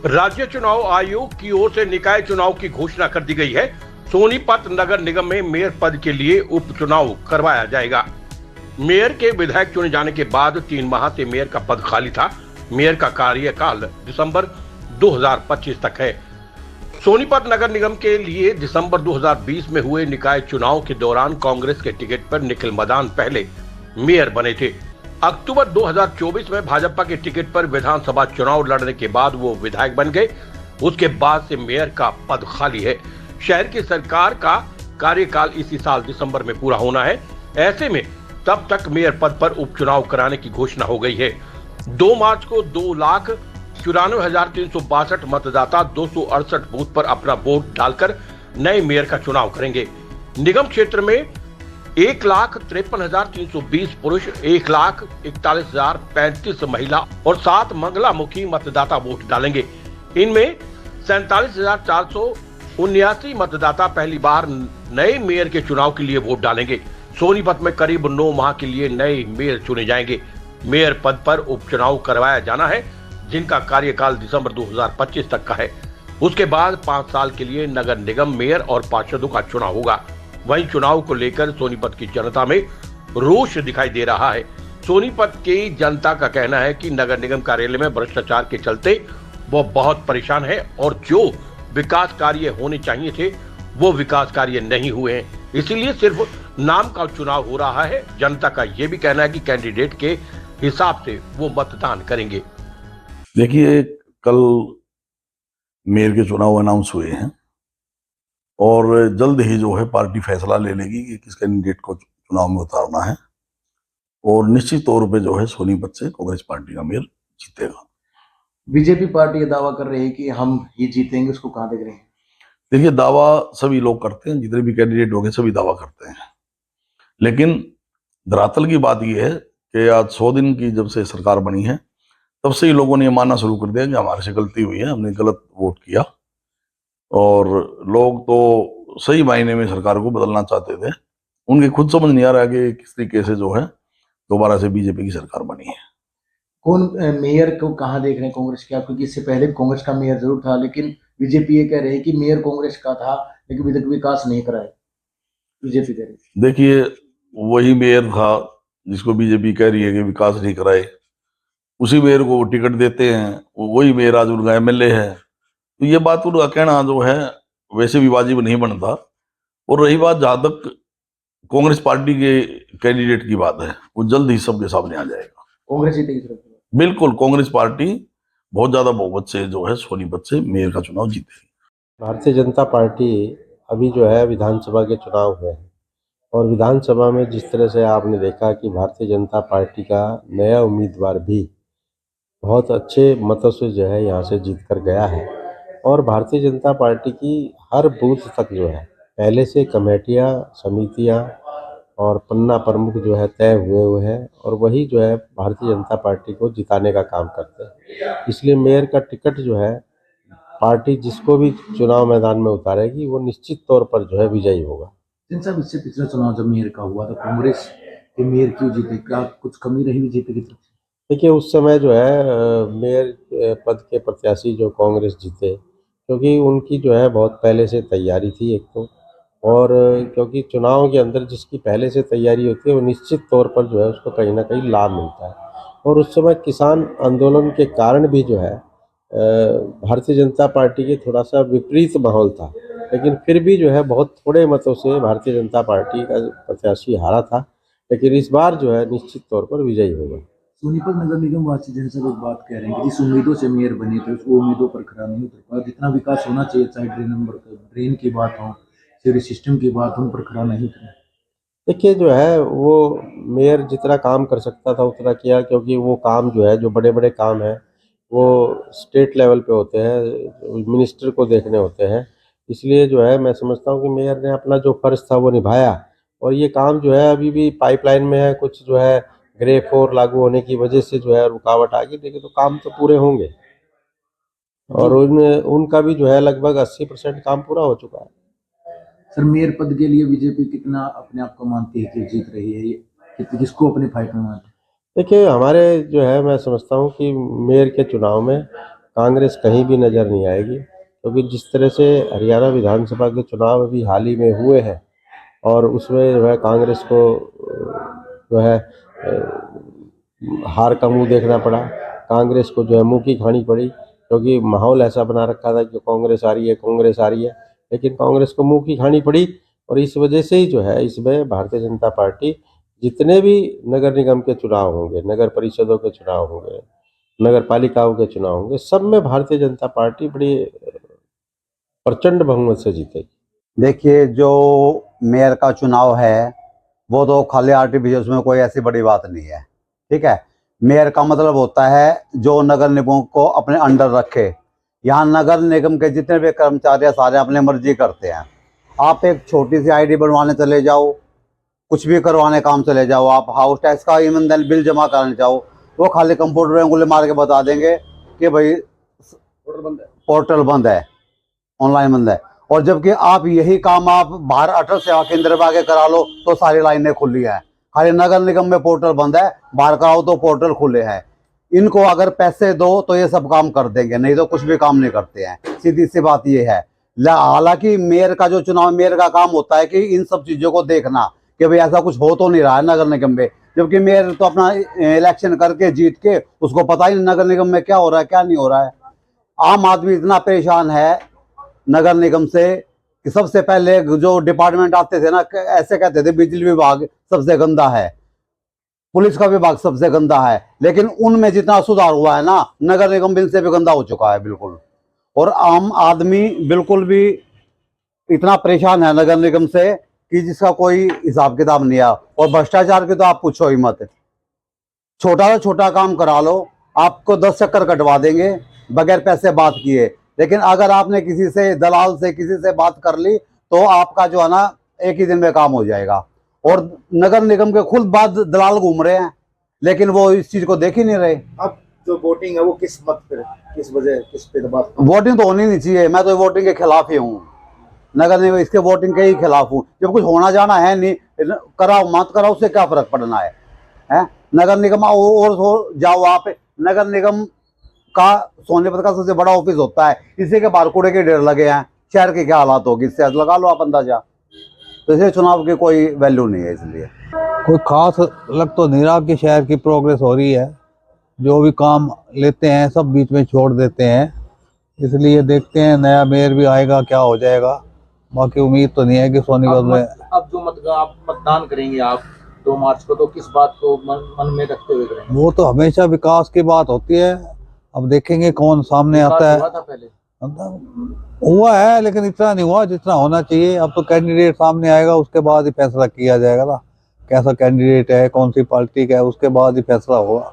राज्य चुनाव आयोग की ओर से निकाय चुनाव की घोषणा कर दी गई है। सोनीपत नगर निगम में मेयर पद के लिए उपचुनाव करवाया जाएगा। मेयर के विधायक चुने जाने के बाद 3 माह से मेयर का पद खाली था। मेयर का कार्यकाल दिसंबर 2025 तक है। सोनीपत नगर निगम के लिए दिसंबर 2020 में हुए निकाय चुनाव के दौरान कांग्रेस के टिकट पर निखिल मदान पहले मेयर बने थे। अक्टूबर 2024 में भाजपा के टिकट पर विधानसभा चुनाव लड़ने के बाद वो विधायक बन गए। उसके बाद से मेयर का पद खाली है। शहर की सरकार का कार्यकाल इसी साल दिसंबर में पूरा होना है। ऐसे में तब तक मेयर पद पर उपचुनाव कराने की घोषणा हो गई है। 2 मार्च को 2,94,362 मतदाता 268 बूथ पर अपना वोट डालकर नए मेयर का चुनाव करेंगे। निगम क्षेत्र में 1,53,320 पुरुष, 1,41,035 महिला और 7 मंगलामुखी मतदाता वोट डालेंगे। इनमें 47,479 मतदाता पहली बार नए मेयर के चुनाव के लिए वोट डालेंगे। सोनीपत में करीब 9 माह के लिए नए मेयर चुने जाएंगे। मेयर पद पर उपचुनाव करवाया जाना है, जिनका कार्यकाल दिसंबर 2025 तक का है। उसके बाद 5 साल के लिए नगर निगम मेयर और पार्षदों का चुनाव होगा। वहीं चुनाव को लेकर सोनीपत की जनता में रोष दिखाई दे रहा है। सोनीपत की जनता का कहना है कि नगर निगम कार्यालय में भ्रष्टाचार के चलते वो बहुत परेशान है और जो विकास कार्य होने चाहिए थे वो विकास कार्य नहीं हुए हैं, इसीलिए सिर्फ नाम का चुनाव हो रहा है। जनता का ये भी कहना है कि कैंडिडेट के हिसाब से वो मतदान करेंगे। देखिए, कल मेयर के चुनाव अनाउंस हुए हैं और जल्द ही जो है पार्टी फैसला ले लेगी कि किस कैंडिडेट को चुनाव में उतारना है और निश्चित तौर पे जो है सोनीपत से कांग्रेस पार्टी का मेयर जीतेगा। बीजेपी पार्टी ये दावा कर रही है कि हम ही जीतेंगे, उसको कहां देख रहे हैं? देखिए, दावा सभी लोग करते हैं, जितने भी कैंडिडेट होंगे सभी दावा करते हैं, लेकिन धरातल की बात यह है कि आज 100 दिन की जब से सरकार बनी है तब से ही लोगों ने मानना शुरू कर दिया कि हमारे से गलती हुई है, हमने गलत वोट किया और लोग तो सही मायने में सरकार को बदलना चाहते थे। उनके खुद समझ नहीं आ रहा कि किस तरीके से जो है दोबारा से बीजेपी की सरकार बनी है। कौन मेयर को कहां देख रहे हैं कांग्रेस के आप? क्योंकि इससे पहले कांग्रेस का मेयर जरूर था, लेकिन बीजेपी ये कह रही है कि मेयर कांग्रेस का था लेकिन अभी तक विकास नहीं करा है। बीजेपी कह रही है। देखिए, वही मेयर था जिसको बीजेपी कह रही है कि विकास नहीं कराए, उसी मेयर को टिकट देते हैं, वही मेयर आज उनका एमएलए है। तो ये बात उनका कहना जो है वैसे भी वाजिब नहीं बनता। और रही बात जहां तक कांग्रेस पार्टी के कैंडिडेट की बात है, वो जल्द ही सबके सामने आ जाएगा। कांग्रेस जीतेगी सिर्फ? बिल्कुल, कांग्रेस पार्टी बहुत ज्यादा बहुमत से जो है सोनीपत से मेयर का चुनाव जीतेगी। भारतीय जनता पार्टी अभी जो है विधानसभा के चुनाव हुए हैं और विधानसभा में जिस तरह से आपने देखा कि भारतीय जनता पार्टी का नया उम्मीदवार भी बहुत अच्छे मतों से जो है यहाँ से जीत कर गया है और भारतीय जनता पार्टी की हर बूथ तक जो है पहले से कमेटियाँ, समितियाँ और पन्ना प्रमुख जो है तय हुए हैं और वही जो है भारतीय जनता पार्टी को जिताने का काम करते हैं। इसलिए मेयर का टिकट जो है पार्टी जिसको भी चुनाव मैदान में उतारेगी वो निश्चित तौर पर जो है विजयी होगा। साहब, इससे पिछला चुनाव जब मेयर का हुआ तो कांग्रेस के मेयर क्यों जीते? क्या कुछ कमी रही बीजेपी की तरफ से? देखिए, उस समय जो है मेयर पद के प्रत्याशी जो कांग्रेस जीते क्योंकि उनकी जो है बहुत पहले से तैयारी थी एक तो, और क्योंकि चुनाव के अंदर जिसकी पहले से तैयारी होती है वो निश्चित तौर पर जो है उसको कहीं ना कहीं लाभ मिलता है। और उस समय किसान आंदोलन के कारण भी जो है भारतीय जनता पार्टी के थोड़ा सा विपरीत माहौल था, लेकिन फिर भी जो है बहुत थोड़े मतों से भारतीय जनता पार्टी का प्रत्याशी हारा था, लेकिन इस बार जो है निश्चित तौर पर विजयी होगा। सोनीपत नगर निगम वासी जनता एक बात कह रहे हैं कि जिस उम्मीदों से मेयर बने थे उस उम्मीदों पर खरा नहीं उतर पाया। जितना विकास होना चाहिए, चाहे ड्रेन की बात हो, सीवरेज सिस्टम की बात हो, उन पर खरा नहीं उतरा। देखिए, जो है वो मेयर जितना काम कर सकता था उतना किया, क्योंकि वो काम जो है जो बड़े बड़े काम हैं वो स्टेट लेवल पे होते हैं, मिनिस्टर को देखने होते हैं। इसलिए जो है मैं समझता हूँ कि मेयर ने अपना जो फ़र्ज़ था वो निभाया और ये काम जो है अभी भी पाइपलाइन में है। कुछ जो है ग्रे 4 लागू होने की वजह से जो है रुकावट आ गई, लेकिन तो काम तो पूरे होंगे और उनका भी जो है लगभग 80% काम पूरा हो चुका है। सर, मेयर पद के लिए बीजेपी कितना अपने आप को मानती है कि जीत रही है? ये किसको अपने फाइट में मानती है? देखिए, हमारे जो है मैं समझता हूँ कि मेयर के चुनाव में कांग्रेस कहीं भी नज़र नहीं आएगी, क्योंकि जिस तरह से हरियाणा विधानसभा के चुनाव अभी हाल ही में हुए हैं और उसमें जो है कांग्रेस को जो है हार का मुंह देखना पड़ा, कांग्रेस को जो है मुंह की खानी पड़ी, क्योंकि माहौल ऐसा बना रखा था कि कांग्रेस आ रही है, कांग्रेस आ रही है, लेकिन कांग्रेस को मुंह की खानी पड़ी। और इस वजह से ही जो है इसमें भारतीय जनता पार्टी जितने भी नगर निगम के चुनाव होंगे, नगर परिषदों के चुनाव होंगे, नगर पालिकाओं के चुनाव होंगे, सब में भारतीय जनता पार्टी बड़ी प्रचंड बहुमत से जीतेगी। देखिए, जो मेयर का चुनाव है वो तो खाली आर्टिफिशियल, उसमें कोई ऐसी बड़ी बात नहीं है। ठीक है, मेयर का मतलब होता है जो नगर निगमों को अपने अंडर रखे। यहाँ नगर निगम के जितने भी कर्मचारी सारे अपने मर्जी करते हैं। आप एक छोटी सी आईडी बनवाने चले जाओ, कुछ भी करवाने काम चले जाओ, आप हाउस टैक्स का ईंधन बिल जमा कराने जाओ, वो खाली कंप्यूटर में उंगली मार के बता देंगे कि भाई पोर्टल बंद है, ऑनलाइन बंद है। और जबकि आप यही काम आप बाहर अटल सेवा केंद्र में आके करा लो तो सारी लाइनें खुली हैं। खाली नगर निगम में पोर्टल बंद है, बाहर कराओ तो पोर्टल खुले हैं। इनको अगर पैसे दो तो ये सब काम कर देंगे, नहीं तो कुछ भी काम नहीं करते हैं। सीधी सी बात ये है। हालांकि मेयर का जो चुनाव, मेयर का काम होता है कि इन सब चीजों को देखना कि भाई ऐसा कुछ हो तो नहीं रहा है नगर निगम में। जबकि मेयर तो अपना इलेक्शन करके जीत के उसको पता ही नहीं नगर निगम में क्या हो रहा है क्या नहीं हो रहा है। आम आदमी इतना परेशान है नगर निगम से कि सबसे पहले जो डिपार्टमेंट आते थे ना, ऐसे कहते थे बिजली विभाग सबसे गंदा है, पुलिस का विभाग सबसे गंदा है, लेकिन उनमें जितना सुधार हुआ है ना, नगर निगम बिल से भी गंदा हो चुका है बिल्कुल। और आम आदमी बिल्कुल भी इतना परेशान है नगर निगम से कि जिसका कोई हिसाब किताब नहीं है। और भ्रष्टाचार की तो आप पूछो ही मत। छोटा से छोटा काम करा लो, आपको 10 चक्कर कटवा देंगे बगैर पैसे बात किए। लेकिन अगर आपने किसी से, दलाल से, किसी से बात कर ली तो आपका जो है ना एक ही दिन में काम हो जाएगा। और नगर निगम के खुद बाद दलाल घूम रहे हैं, लेकिन वो इस चीज को देख ही नहीं रहे। अब जो वोटिंग है वो किस मत पर, किस वजह, किस पे बात? वोटिंग तो होनी नहीं चाहिए। मैं तो वोटिंग के खिलाफ ही हूँ, नगर निगम इसके वोटिंग के ही खिलाफ हूँ। जब कुछ होना जाना है नहीं, कराओ मत कराओ, उससे क्या फर्क पड़ना है? नगर निगम और जाओ आप, नगर निगम का सोनीपत का सबसे बड़ा ऑफिस होता है, इसी के बाहर कूड़े के ढेर लगे हैं। शहर की क्या हालात होगी इससे लगा लो आप अंदाजा। तो इसलिए चुनाव की कोई वैल्यू नहीं है। इसलिए कोई खास लग तो नहीं रहा कि शहर की प्रोग्रेस हो रही है। जो भी काम लेते हैं सब बीच में छोड़ देते हैं, इसलिए देखते हैं नया मेयर भी आएगा क्या हो जाएगा। बाकी उम्मीद तो नहीं है कि सोनीपत में अब जो आप मतदान करेंगे आप 2 मार्च को, तो किस बात को मन में रखते हुए करेंगे? वो तो हमेशा विकास की बात होती है। अब देखेंगे कौन सामने आता है। हुआ था पहले, हुआ है लेकिन इतना नहीं हुआ जितना होना चाहिए। अब तो कैंडिडेट सामने आएगा, उसके बाद ही फैसला किया जाएगा ना, कैसा कैंडिडेट है, कौन सी पार्टी का है, उसके बाद ही फैसला होगा।